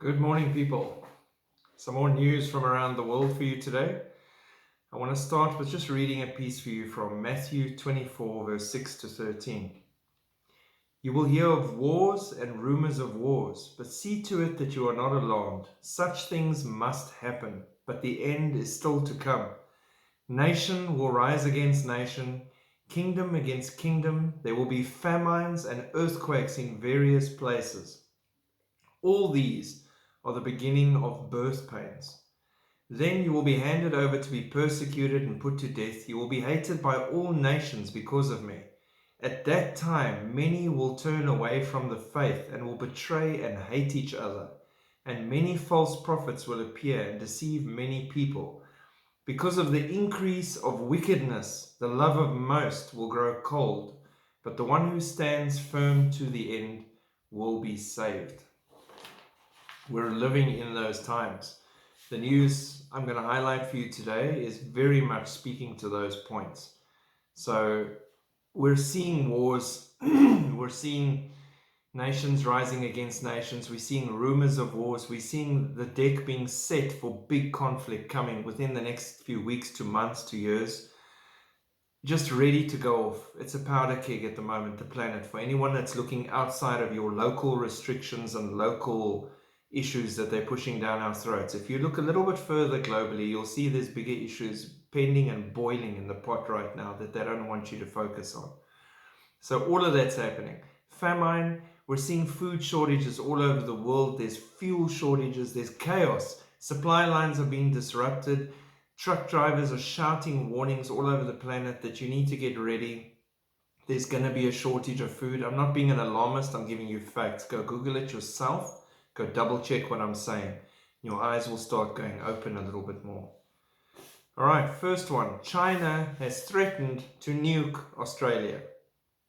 Good morning, people. Some more news from around the world for you today. I want to start with just reading a piece for you from Matthew 24, verse 6 to 13. You will hear of wars and rumors of wars, but see to it that you are not alarmed. Such things must happen, but the end is still to come. Nation will rise against nation, kingdom against kingdom. There will be famines and earthquakes in various places. All these are the beginning of birth pains. Then you will be handed over to be persecuted and put to death. You will be hated by all nations because of me. At that time, many will turn away from the faith and will betray and hate each other. And many false prophets will appear and deceive many people. Because of the increase of wickedness, the love of most will grow cold, but the one who stands firm to the end will be saved. We're living in those times. The news I'm going to highlight for you today is very much speaking to those points. So we're seeing wars, we're seeing nations rising against nations, we're seeing rumors of wars, we're seeing the deck being set for big conflict coming within the next few weeks to months to years, just ready to go off. It's a powder keg at the moment, the planet, for anyone that's looking outside of your local restrictions and local issues that they're pushing down our throats. If you look a little bit further globally, you'll see there's bigger issues pending and boiling in the pot right now that they don't want you to focus on. So all of that's happening. Famine, we're seeing food shortages all over the world. There's fuel shortages, there's chaos. Supply lines are being disrupted. Truck drivers are shouting warnings all over the planet that you need to get ready. There's going to be a shortage of food. I'm not being an alarmist, I'm giving you facts. Go Google it yourself. Go double check what I'm saying. Your eyes will start going open a little bit more. All right, first one. China has threatened to nuke Australia.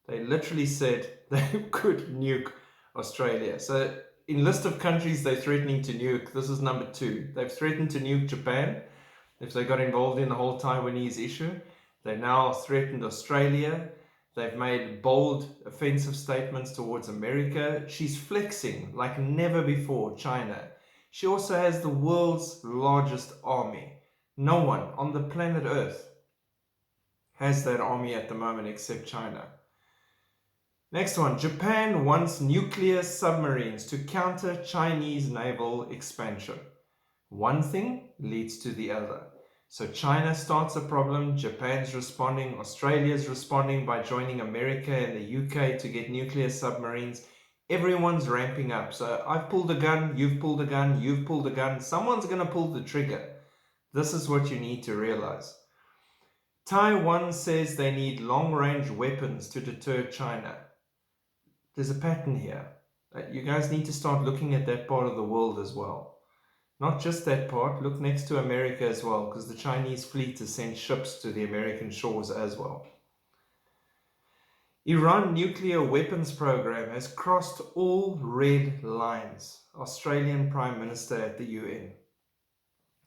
They literally said they could nuke Australia. So in list of countries they're threatening to nuke, this is number 2. They've threatened to nuke Japan if they got involved in the whole Taiwanese issue. They've now threatened Australia. They've made bold, offensive statements towards America. She's flexing like never before, China. She also has the world's largest army. No one on the planet Earth has that army at the moment except China. Next one, Japan wants nuclear submarines to counter Chinese naval expansion. One thing leads to the other. So China starts a problem, Japan's responding, Australia's responding by joining America and the UK to get nuclear submarines. Everyone's ramping up. So I've pulled a gun, you've pulled a gun, you've pulled a gun. Someone's going to pull the trigger. This is what you need to realize. Taiwan says they need long-range weapons to deter China. There's a pattern here. You guys need to start looking at that part of the world as well. Not just that part, look next to America as well, because the Chinese fleet has sent ships to the American shores as well. Iran nuclear weapons program has crossed all red lines. Australian Prime Minister at the UN.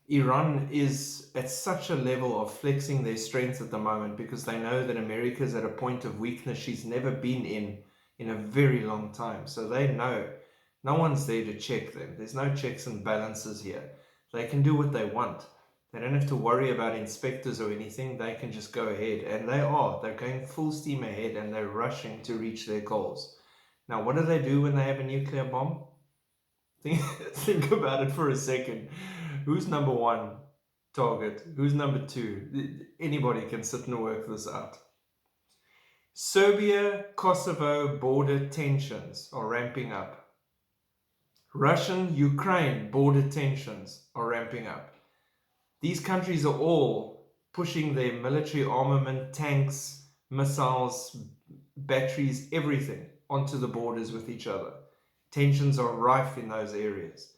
Iran is at such a level of flexing their strength at the moment because they know that America is at a point of weakness she's never been in a very long time. So they know no one's there to check them. There's no checks and balances here. They can do what they want. They don't have to worry about inspectors or anything. They can just go ahead. And they're going full steam ahead and they're rushing to reach their goals. Now, what do they do when they have a nuclear bomb? Think about it for a second. Who's number 1 target? Who's number 2? Anybody can sit and work this out. Serbia-Kosovo border tensions are ramping up. Russian-Ukraine border tensions are ramping up. These countries are all pushing their military armament, tanks, missiles, batteries, everything onto the borders with each other. Tensions are rife in those areas.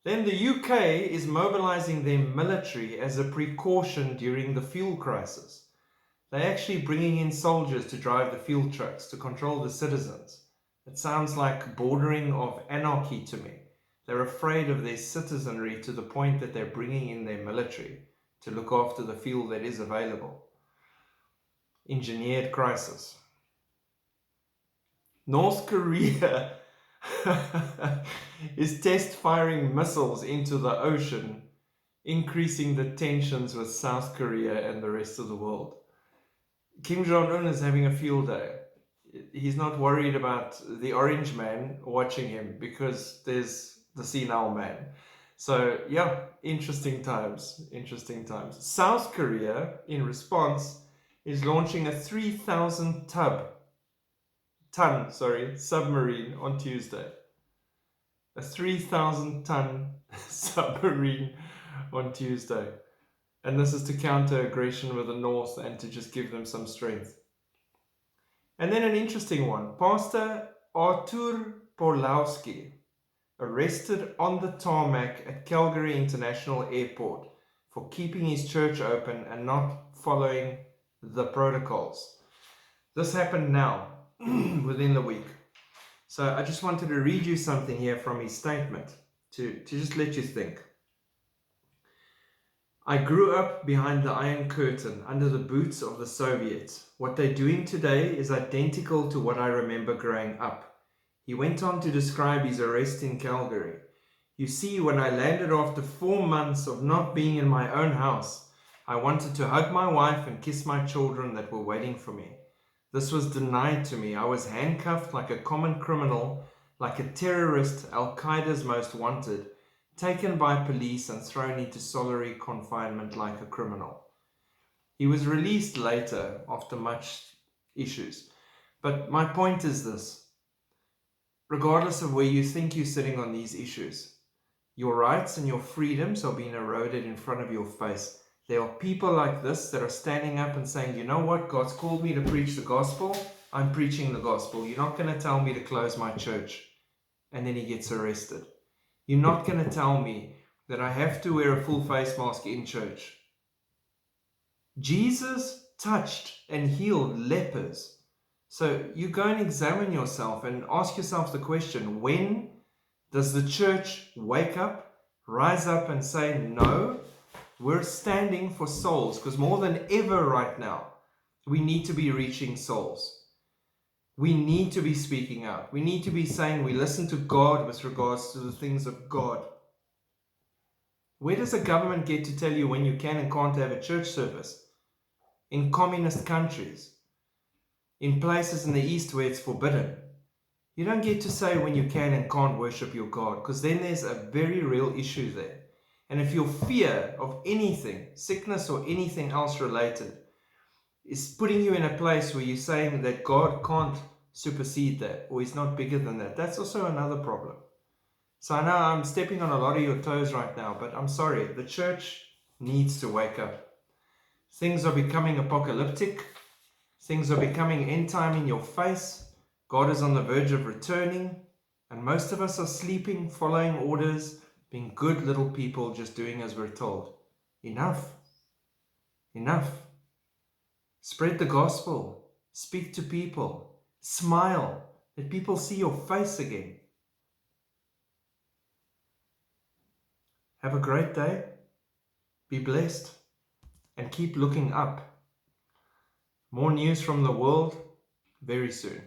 Then the UK is mobilizing their military as a precaution during the fuel crisis. They're actually bringing in soldiers to drive the fuel trucks to control the citizens. It sounds like bordering of anarchy to me. They're afraid of their citizenry to the point that they're bringing in their military to look after the fuel that is available. Engineered crisis. North Korea is test firing missiles into the ocean, increasing the tensions with South Korea and the rest of the world. Kim Jong-un is having a field day. He's not worried about the orange man watching him because there's the senile man. So yeah, interesting times, interesting times. South Korea, in response, is launching a 3,000 ton submarine on Tuesday. A 3,000 ton submarine on Tuesday. And this is to counter aggression with the North and to just give them some strength. And then an interesting one. Pastor Artur Porlowski arrested on the tarmac at Calgary International Airport for keeping his church open and not following the protocols. This happened now, within the week. So I just wanted to read you something here from his statement to just let you think. I grew up behind the Iron Curtain, under the boots of the Soviets. What they're doing today is identical to what I remember growing up. He went on to describe his arrest in Calgary. You see, when I landed after 4 months of not being in my own house, I wanted to hug my wife and kiss my children that were waiting for me. This was denied to me. I was handcuffed like a common criminal, like a terrorist, Al-Qaeda's most wanted, taken by police and thrown into solitary confinement like a criminal. He was released later after much issues. But my point is this. Regardless of where you think you're sitting on these issues, your rights and your freedoms are being eroded in front of your face. There are people like this that are standing up and saying, you know what, God's called me to preach the gospel. I'm preaching the gospel. You're not going to tell me to close my church. And then he gets arrested. You're not going to tell me that I have to wear a full face mask in church. Jesus touched and healed lepers. So you go and examine yourself and ask yourself the question, when does the church wake up, rise up and say, no, we're standing for souls? Because more than ever right now, we need to be reaching souls. We need to be speaking out. We need to be saying we listen to God with regards to the things of God. Where does the government get to tell you when you can and can't have a church service? In communist countries, in places in the East where it's forbidden. You don't get to say when you can and can't worship your God, because then there's a very real issue there. And if your fear of anything, sickness or anything else related, is putting you in a place where you're saying that God can't supersede that, or he's not bigger than that, that's also another problem. So I know I'm stepping on a lot of your toes right now, but I'm sorry, the church needs to wake up. Things are becoming apocalyptic. Things are becoming end time in your face. God is on the verge of returning, and most of us are sleeping, following orders, being good little people, just doing as we're told. Enough. Enough. Spread the gospel. Speak to people. Smile. Let people see your face again. Have a great day. Be blessed. And keep looking up. More news from the world very soon.